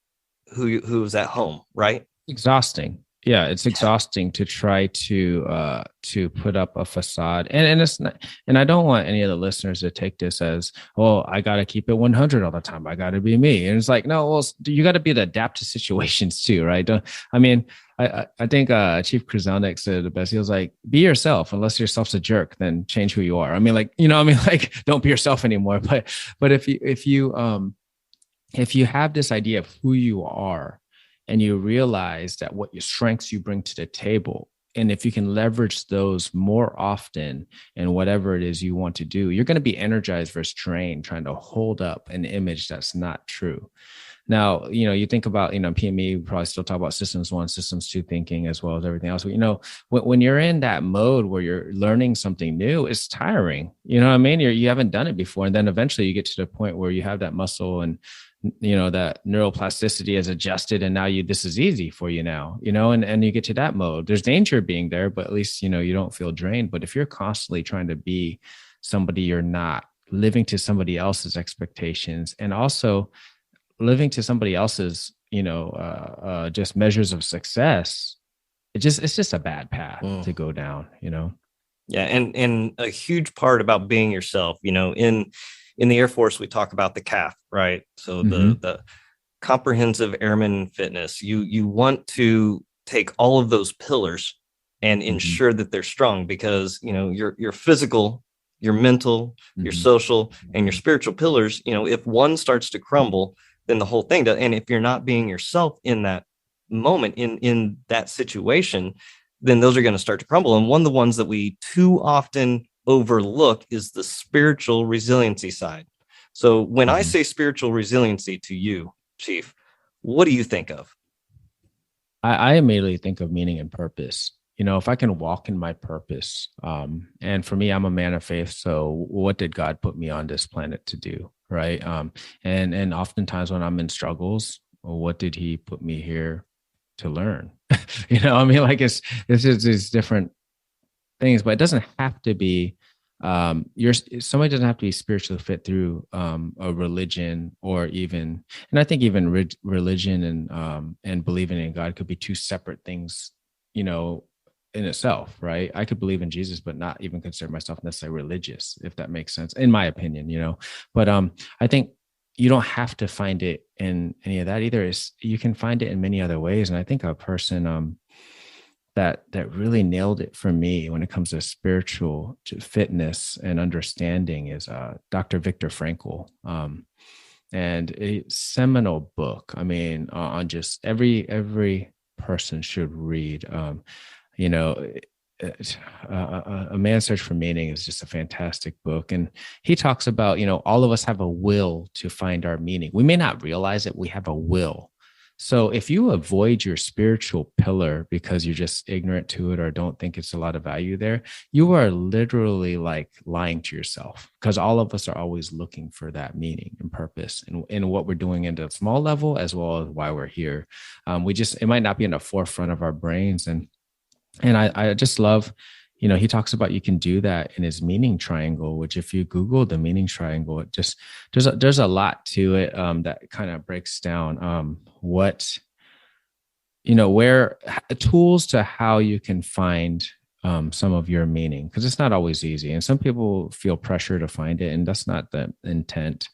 who's at home, right? Exhausting. Yeah, it's exhausting to try to put up a facade, and it's not. And I don't want any of the listeners to take this as, oh, I got to keep it 100 all the time. I got to be me. And it's like, no, well, you got to be able to adapt to situations too, right? I think Chief Kraselnik said it best. He was like, be yourself. Unless yourself's a jerk, then change who you are. Like don't be yourself anymore. But if you have this idea of who you are, and you realize that what your strengths you bring to the table, and if you can leverage those more often in whatever it is you want to do, you're going to be energized versus drained trying to hold up an image that's not true. Now, you think about, PME, we probably still talk about systems 1, systems 2 thinking as well as everything else. But, when you're in that mode where you're learning something new, it's tiring. You know what I mean? You haven't done it before. And then eventually you get to the point where you have that muscle and, that neuroplasticity is adjusted and now this is easy for you now, and you get to that mode. There's danger being there, but at least, you don't feel drained. But if you're constantly trying to be somebody you're not, living to somebody else's expectations and also living to somebody else's, just measures of success, it's just a bad path to go down, Yeah. And a huge part about being yourself, in the Air Force, we talk about the CAF, right? So the comprehensive airman fitness, you want to take all of those pillars and ensure that they're strong because, your physical, your mental, your social, and your spiritual pillars, if one starts to crumble, then the whole thing does. And if you're not being yourself in that moment, in that situation, then those are going to start to crumble. And one of the ones that we too often overlook is the spiritual resiliency side. So when I say spiritual resiliency to you, Chief, what do you think of? I immediately think of meaning and purpose. If I can walk in my purpose, and for me, I'm a man of faith. So what did God put me on this planet to do? Right. And oftentimes when I'm in struggles, what did he put me here to learn? It's just these different things, but it doesn't have to be, somebody doesn't have to be spiritually fit through a religion or even, and I think even religion and believing in God could be two separate things, in itself, right? I could believe in Jesus, but not even consider myself necessarily religious, if that makes sense, in my opinion, But I think you don't have to find it in any of that either. You can find it in many other ways. And I think a person that really nailed it for me when it comes to spiritual fitness and understanding is Dr. Viktor Frankl. And a seminal book. On just every person should read. A Man's Search for Meaning is just a fantastic book. And he talks about, all of us have a will to find our meaning. We may not realize it. We have a will. So if you avoid your spiritual pillar because you're just ignorant to it or don't think it's a lot of value there, you are literally like lying to yourself, because all of us are always looking for that meaning and purpose in what we're doing at a small level, as well as why we're here. It might not be in the forefront of our brains. And I just love, he talks about you can do that in his meaning triangle, which if you Google the meaning triangle, it just, there's a lot to it that kind of breaks down what, where tools to how you can find some of your meaning, because it's not always easy. And some people feel pressure to find it, and that's not the intent.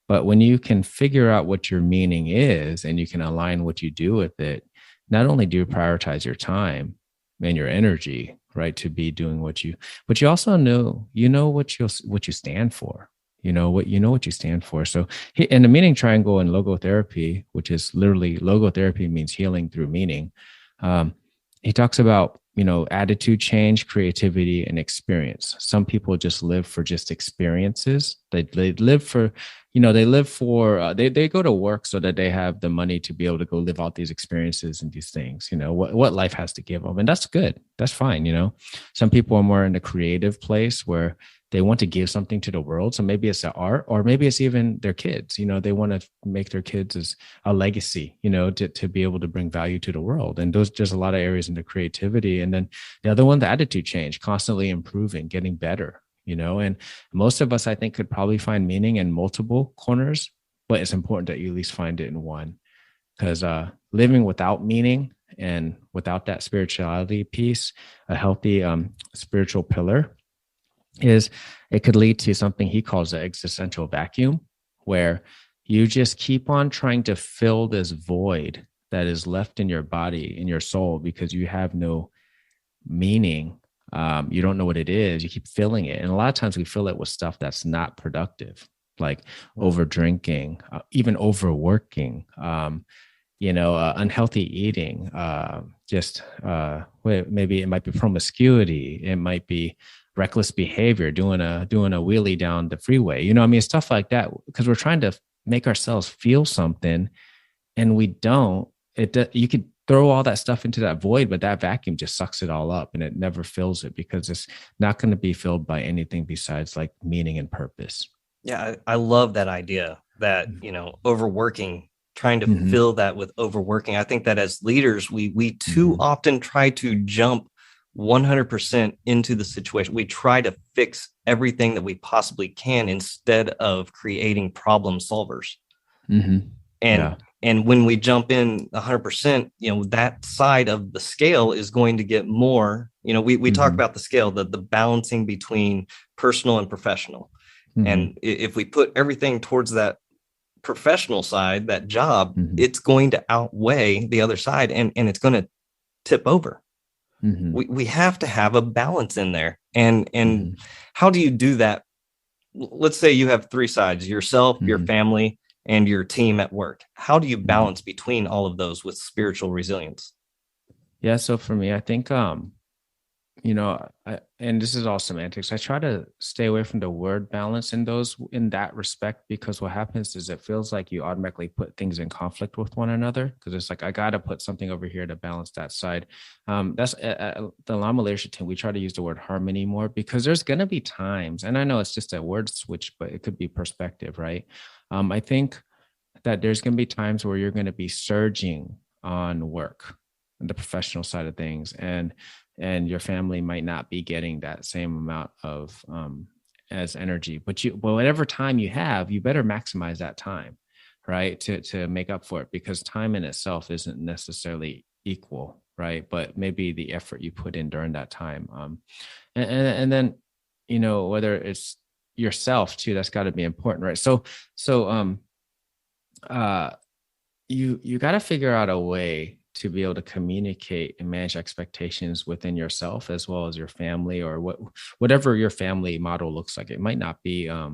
But when you can figure out what your meaning is and you can align what you do with it, not only do you prioritize your time, and your energy, right, to be doing what you, but you also know, what you stand for, what you stand for. So in the meaning triangle and logotherapy, which is literally logotherapy means healing through meaning. He talks about, attitude change, creativity, and experience. Some people just live for just experiences. They live for, they go to work so that they have the money to be able to go live out these experiences and these things, what life has to give them. And that's good. That's fine. Some people are more in a creative place where they want to give something to the world. So maybe it's the art, or maybe it's even their kids. They want to make their kids as a legacy, to be able to bring value to the world. And there's a lot of areas into creativity. And then the other one, the attitude change, constantly improving, getting better, and most of us, I think, could probably find meaning in multiple corners, but it's important that you at least find it in one, because living without meaning and without that spirituality piece, a healthy spiritual pillar, it could lead to something he calls the existential vacuum, where you just keep on trying to fill this void that is left in your body, in your soul, because you have no meaning. You don't know what it is. You keep filling it. And a lot of times we fill it with stuff that's not productive, like over drinking, even overworking, unhealthy eating, maybe it might be promiscuity. It might be reckless behavior, doing a wheelie down the freeway, stuff like that, because we're trying to make ourselves feel something and we don't. You could throw all that stuff into that void, but that vacuum just sucks it all up and it never fills it, because it's not going to be filled by anything besides like meaning and purpose. Yeah, I love that idea that, overworking, trying to fill that with overworking. I think that as leaders, we too often try to jump 100% into the situation. We try to fix everything that we possibly can instead of creating problem solvers. And when we jump in 100%, that side of the scale is going to get more. We talk about the scale, the balancing between personal and professional. And if we put everything towards that professional side, that job, it's going to outweigh the other side, and it's going to tip over. We have to have a balance in there. And how do you do that? Let's say you have three sides: yourself, your family, and your team at work. How do you balance between all of those with spiritual resilience? Yeah. So for me, I think, and this is all semantics. I try to stay away from the word balance in that respect, because what happens is it feels like you automatically put things in conflict with one another, because it's like, I got to put something over here to balance that side. That's the Llama leadership team. We try to use the word harmony more, because there's going to be times, and I know it's just a word switch, but it could be perspective, right? I think that there's going to be times where you're going to be surging on work, the professional side of things, and your family might not be getting that same amount of as energy, but whatever time you have, you better maximize that time, right? To make up for it, because time in itself isn't necessarily equal, right? But maybe the effort you put in during that time. And then, whether it's yourself too, that's got to be important, right? So you got to figure out a way to be able to communicate and manage expectations within yourself as well as your family, or whatever your family model looks like. It might not be, a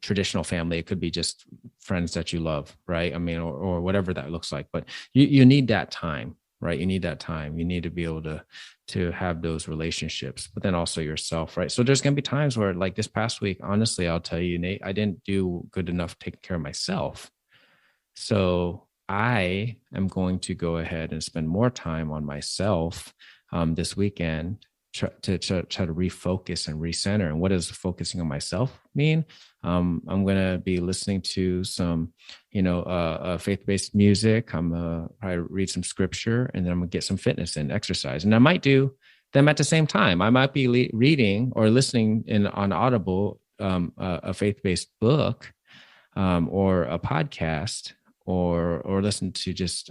traditional family. It could be just friends that you love, right? I mean, or whatever that looks like. But you need that time, right? You need that time. You need to be able to have those relationships, but then also yourself, right? So there's going to be times where, like this past week, honestly, I'll tell you, Nate, I didn't do good enough taking care of myself. So I am going to go ahead and spend more time on myself this weekend to try to refocus and recenter. And what does focusing on myself mean? I'm going to be listening to some, faith-based music. I'm going to probably read some scripture, and then I'm going to get some fitness and exercise. And I might do them at the same time. I might be reading or listening on Audible a faith-based book or a podcast, or listen to just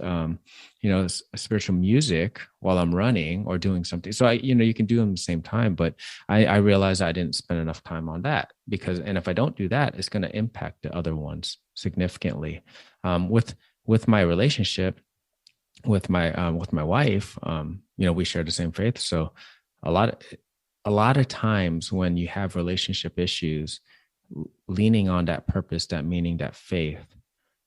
spiritual music while I'm running or doing something. So you can do them at the same time, but I realized I didn't spend enough time on that, and if I don't do that, it's going to impact the other ones significantly. With my relationship, with my wife, we share the same faith. So a lot of times when you have relationship issues, leaning on that purpose, that meaning, that faith,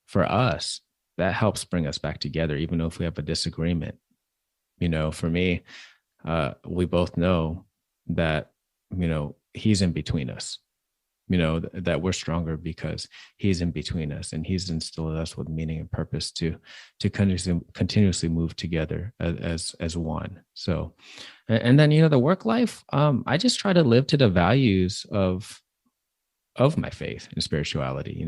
for us, that helps bring us back together, even though if we have a disagreement. For me, we both know that, he's in between us, that we're stronger because he's in between us, and he's instilled us with meaning and purpose to continuously move together as one. So, and then, the work life, I just try to live to the values of my faith and spirituality.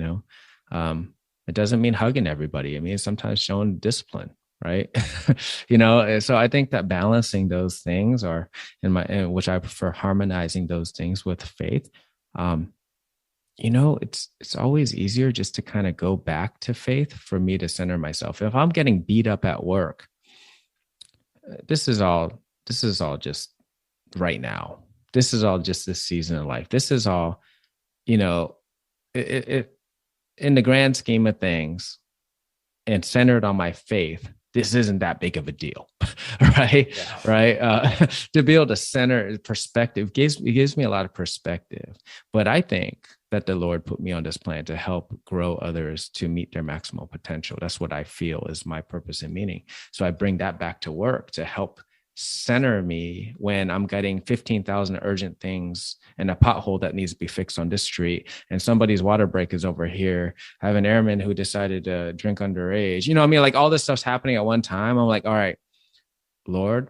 It doesn't mean hugging everybody. I mean, sometimes showing discipline, right? So I think that balancing those things, or which I prefer, harmonizing those things with faith. It's always easier just to kind of go back to faith for me to center myself. If I'm getting beat up at work, this is all just right now. This is all just this season of life. This is all, it in the grand scheme of things, and centered on my faith, this isn't that big of a deal, right? Yeah. Right. To be able to center perspective gives me a lot of perspective. But I think that the Lord put me on this planet to help grow others to meet their maximal potential. That's what I feel is my purpose and meaning. So I bring that back to work to help center me when I'm getting 15,000 urgent things and a pothole that needs to be fixed on this street, and somebody's water break is over here. I have an airman who decided to drink underage. Like all this stuff's happening at one time. I'm like, all right, Lord,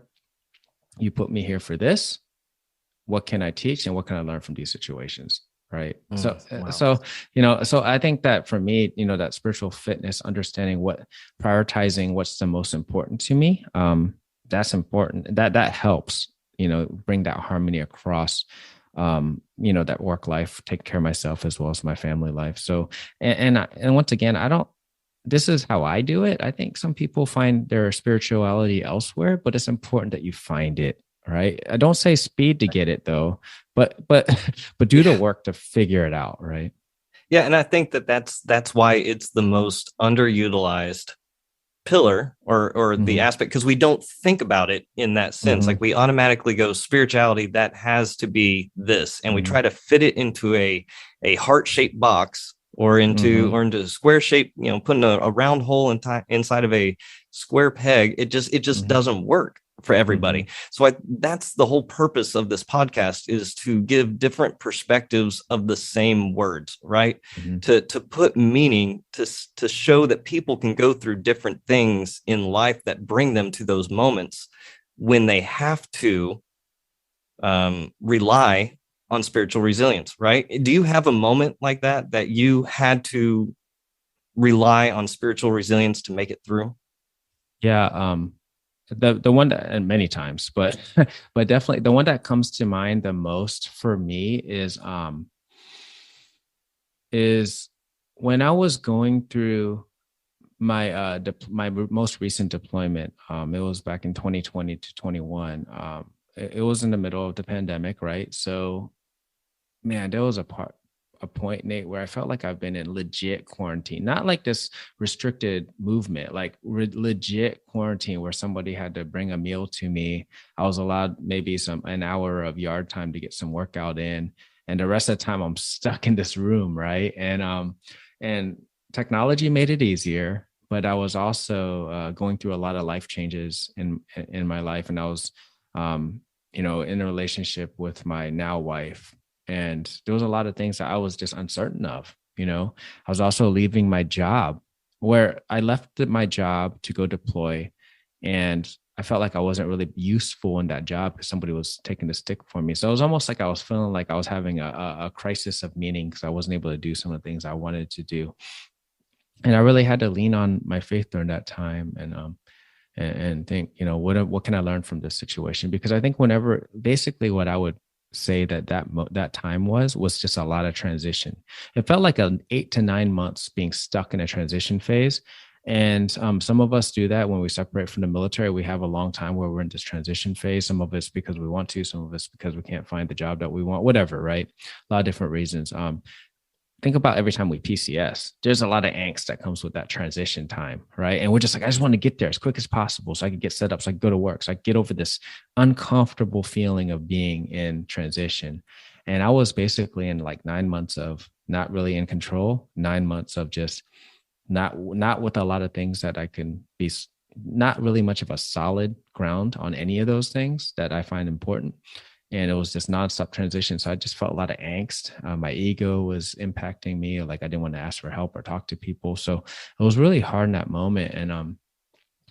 you put me here for this. What can I teach and what can I learn from these situations? Right. So I think that for me, that spiritual fitness, understanding prioritizing what's the most important to me, that's important. That helps, bring that harmony across, that work life, take care of myself as well as my family life. So, and once again, this is how I do it. I think some people find their spirituality elsewhere, but it's important that you find it, right? I don't say speed to get it though, but do the work to figure it out. Right. Yeah. And I think that's why it's the most underutilized pillar or the aspect, because we don't think about it in that sense. Like we automatically go spirituality, that has to be this, and we try to fit it into a heart-shaped box or into a square shape, putting a round hole inside of a square peg. It just doesn't work for everybody. So that's the whole purpose of this podcast, is to give different perspectives of the same words, right? To put meaning, to show that people can go through different things in life that bring them to those moments when they have to rely on spiritual resilience, right? Do you have a moment like that you had to rely on spiritual resilience to make it through? Yeah. The one that, and many times, but definitely the one that comes to mind the most for me is when I was going through my my most recent deployment. It was back in 2020 to 21. It was in the middle of the pandemic, right? So, man, there was a point, Nate, where I felt like I've been in legit quarantine, not like this restricted movement, like legit quarantine where somebody had to bring a meal to me. I was allowed maybe an hour of yard time to get some workout in, and the rest of the time I'm stuck in this room, right? And technology made it easier, but I was also going through a lot of life changes in my life, and I was, in a relationship with my now wife. And there was a lot of things that I was just uncertain of. I was also leaving my job, where I left my job to go deploy. And I felt like I wasn't really useful in that job because somebody was taking the stick for me. So it was almost like I was feeling like I was having a crisis of meaning because I wasn't able to do some of the things I wanted to do. And I really had to lean on my faith during that time and think, what can I learn from this situation? Because I think basically what I would say that time was just a lot of transition. It felt like 8 to 9 months being stuck in a transition phase. And some of us do that when we separate from the military. We have a long time where we're in this transition phase. Some of it's because we want to, some of it's because we can't find the job that we want, whatever, right? A lot of different reasons. think about every time we PCS, there's a lot of angst that comes with that transition time, right? And we're just like, I just want to get there as quick as possible so I can get set up, so I can go to work, so I can get over this uncomfortable feeling of being in transition. And I was basically in like 9 months of not really in control, 9 months of just not with a lot of things that I can be, not really much of a solid ground on any of those things that I find important. And it was just nonstop transition. So I just felt a lot of angst. My ego was impacting me. Like I didn't want to ask for help or talk to people. So it was really hard in that moment. And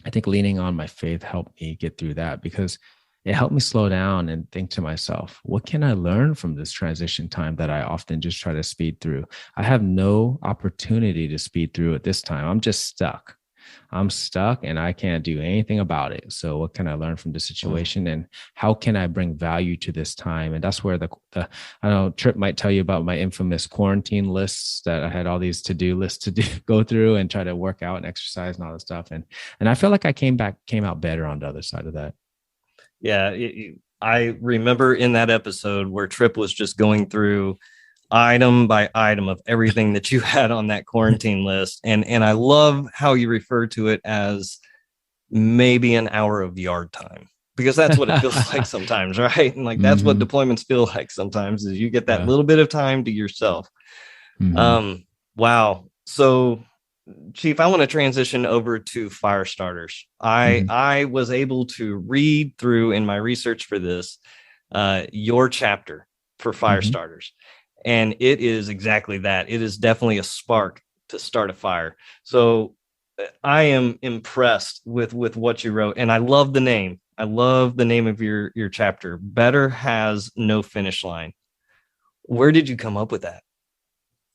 I think leaning on my faith helped me get through that, because it helped me slow down and think to myself, what can I learn from this transition time that I often just try to speed through? I have no opportunity to speed through it this time. I'm just stuck. I'm stuck and I can't do anything about it. So what can I learn from the situation, and how can I bring value to this time? And that's where the I know Trip might tell you about my infamous quarantine lists, that I had all these to-do lists to go through and try to work out and exercise and all this stuff. And I feel like I came out better on the other side of that. Yeah, I remember in that episode where Trip was just going through item by item of everything that you had on that quarantine list, and I love how you refer to it as maybe an hour of yard time, because that's what it feels like sometimes, right? And like that's what deployments feel like sometimes, is you get that little bit of time to yourself. Wow. So Chief, I want to transition over to fire starters. I was able to read through in my research for this your chapter for fire starters, and it is exactly that. It is definitely a spark to start a fire. So I am impressed with what you wrote, and I love the name. I love the name of your chapter. Better has no finish line. Where did you come up with that?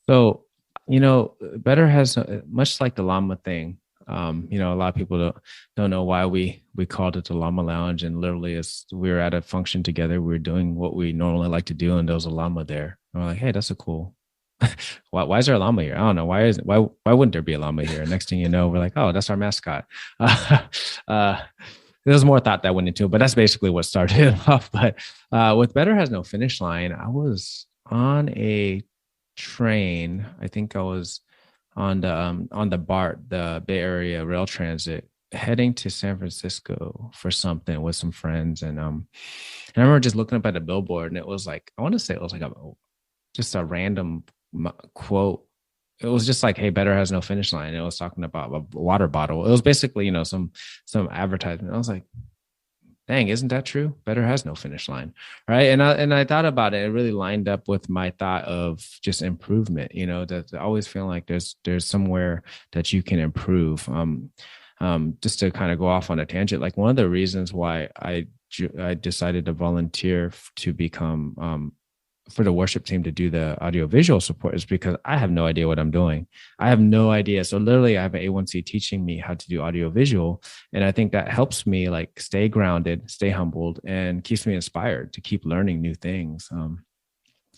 So, Better has, much like the Llama thing. A lot of people don't know why we called it the Llama Lounge, and literally, as we were at a function together, we were doing what we normally like to do, and there was a llama there. And we're like, hey, that's a cool. why is there a llama here? I don't know. Why wouldn't there be a llama here? Next thing you know, we're like, oh, that's our mascot. There's more thought that went into it, but that's basically what started it off. But with Better Has No Finish Line, I was on a train. I think I was on the BART, the Bay Area Rail Transit, heading to San Francisco for something with some friends. And I remember just looking up at a billboard, and it was like, I want to say it was like just a random quote. It was just like, hey, Better Has No Finish Line. It was talking about a water bottle. It was basically, some advertisement. I was like, dang, isn't that true? Better has no finish line, right? And I thought about it. It really lined up with my thought of just improvement. That I always feel like there's somewhere that you can improve. Just to kind of go off on a tangent, like one of the reasons why I decided to volunteer to become for the worship team to do the audiovisual support is because I have no idea what I'm doing. I have no idea. So literally I have an A1C teaching me how to do audiovisual. And I think that helps me like stay grounded, stay humbled, and keeps me inspired to keep learning new things.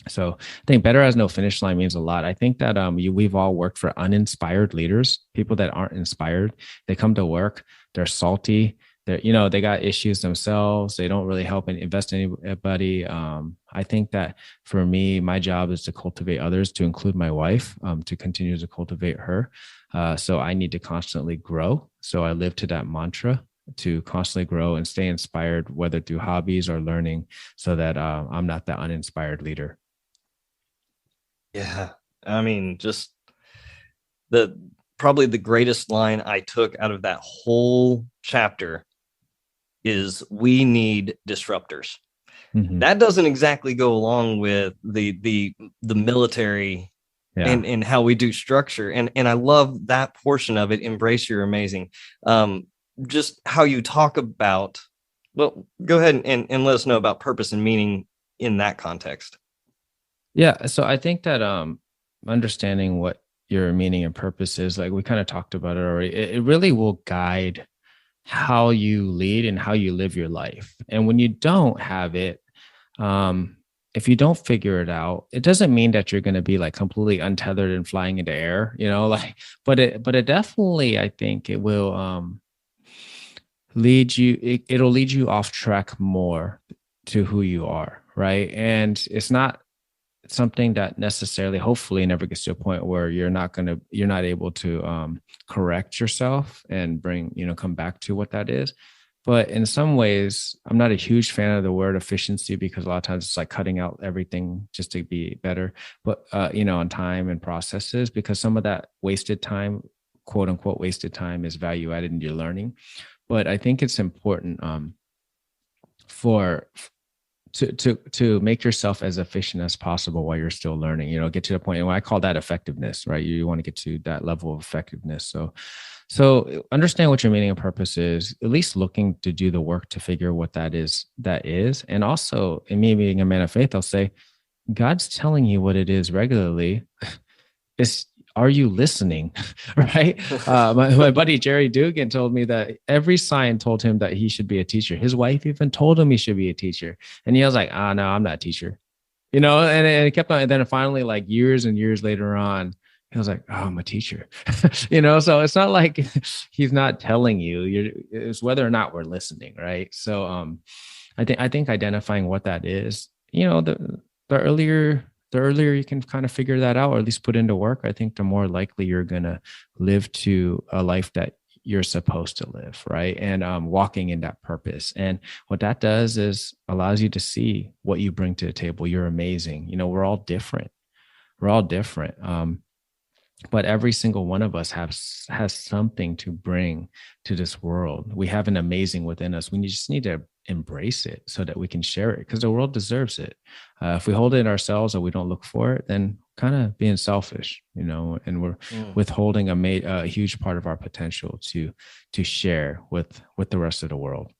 So I think Better Has No Finish Line means a lot. I think that we've all worked for uninspired leaders, people that aren't inspired. They come to work, they're salty, they got issues themselves. They don't really help and invest in anybody. I think that for me, my job is to cultivate others, to include my wife, to continue to cultivate her. So I need to constantly grow. So I live to that mantra, to constantly grow and stay inspired, whether through hobbies or learning, so that I'm not that uninspired leader. Yeah. I mean, just probably the greatest line I took out of that whole chapter is, we need disruptors. That doesn't exactly go along with the military and how we do structure. And I love that portion of it. Embrace your amazing. Just how you talk about, well, go ahead and let us know about purpose and meaning in that context. Yeah. So I think that understanding what your meaning and purpose is, like we kind of talked about it already, it really will guide how you lead and how you live your life. And when you don't have it, if you don't figure it out, it doesn't mean that you're going to be like completely untethered and flying into air, but it definitely, I think it will lead you, it'll lead you off track more to who you are. Right. And it's not something that necessarily, hopefully, never gets to a point where you're not able to correct yourself and come back to what that is. But in some ways, I'm not a huge fan of the word efficiency, because a lot of times it's like cutting out everything just to be better, but on time and processes, because some of that wasted time, quote unquote wasted time, is value added in your learning. But I think it's important for to make yourself as efficient as possible while you're still learning. Get to the point, and I call that effectiveness, right? You want to get to that level of effectiveness. So understand what your meaning and purpose is, at least looking to do the work to figure what that is. And also, in me being a man of faith, I'll say, God's telling you what it is regularly. Are you listening? Right? My buddy Jerry Dugan told me that every sign told him that he should be a teacher. His wife even told him he should be a teacher. And he was like, no, I'm not a teacher. And it kept on. And then finally, like years and years later on, he was like, I'm a teacher. So it's not like he's not telling you. It's whether or not we're listening, right? So I think identifying what that is, the earlier you can kind of figure that out, or at least put into work, I think the more likely you're going to live to a life that you're supposed to live, right? And walking in that purpose. And what that does is allows you to see what you bring to the table. You're amazing. We're all different. But every single one of us has something to bring to this world. We have an amazing within us. We just need to embrace it so that we can share it, because the world deserves it. If we hold it in ourselves or we don't look for it, then kind of being selfish, and we're withholding a huge part of our potential to share with the rest of the world.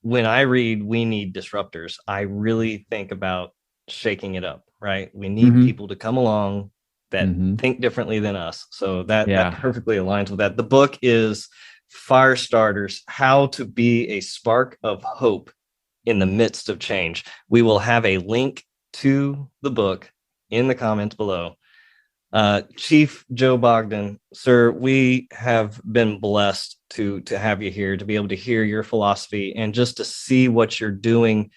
When I read "We Need Disruptors," I really think about shaking it up, right? We need people to come along that think differently than us. So that perfectly aligns with that. The book is Fire Starters: How to Be a Spark of Hope in the Midst of Change. We will have a link to the book in the comments below. Chief Joe Bogdan, sir, we have been blessed to have you here, to be able to hear your philosophy and just to see what you're doing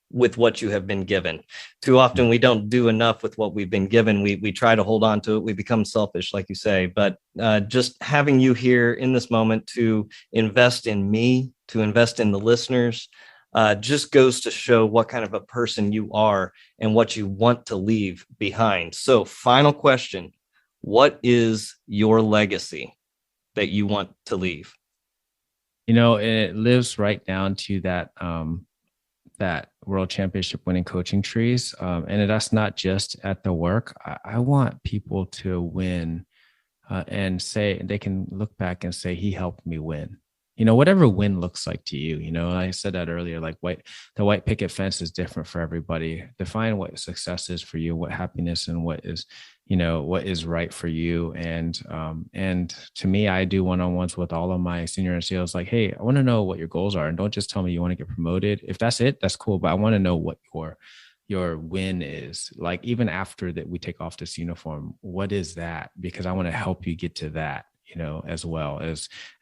with what you have been given. Too often we don't do enough with what we've been given. We try to hold on to it. We become selfish, like you say, but just having you here in this moment to invest in me, to invest in the listeners, just goes to show what kind of a person you are and what you want to leave behind. So final question, what is your legacy that you want to leave? It lives right down to that world championship winning coaching trees. And that's not just at the work. I want people to win and say, they can look back and say, he helped me win. Whatever win looks like to you. I said that earlier, like the white picket fence is different for everybody. Define what success is for you, what happiness, and what is right for you. And to me, I do one-on-ones with all of my senior NCOs, like, hey, I want to know what your goals are. And don't just tell me you want to get promoted. If that's it, that's cool. But I want to know what your win is. Like, even after that we take off this uniform, what is that? Because I want to help you get to that, as well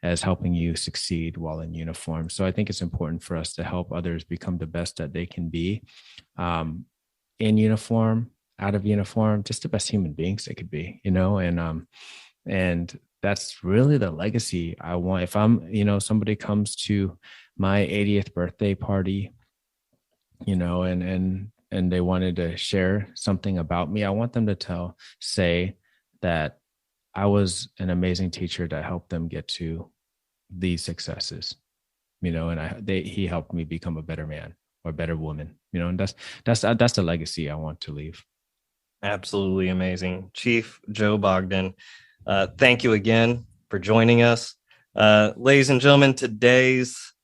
as helping you succeed while in uniform. So I think it's important for us to help others become the best that they can be, in uniform, out of uniform, just the best human beings they could be, and that's really the legacy I want. If somebody comes to my 80th birthday party, and they wanted to share something about me, I want them to say that I was an amazing teacher that helped them get to these successes, and he helped me become a better man or a better woman, and that's the legacy I want to leave. Absolutely amazing. Chief Joe Bogdan, thank you again for joining us. Ladies and gentlemen, today's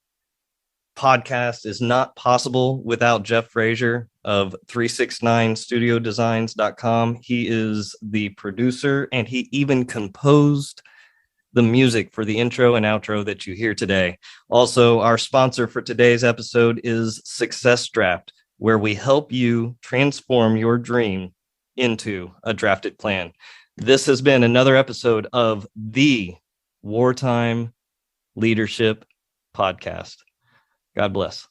podcast is not possible without Jeff Frazier of 369studiodesigns.com. He is the producer, and he even composed the music for the intro and outro that you hear today. Also, our sponsor for today's episode is Success Draft, where we help you transform your dream into a drafted plan. This has been another episode of the Wartime Leadership podcast. God bless.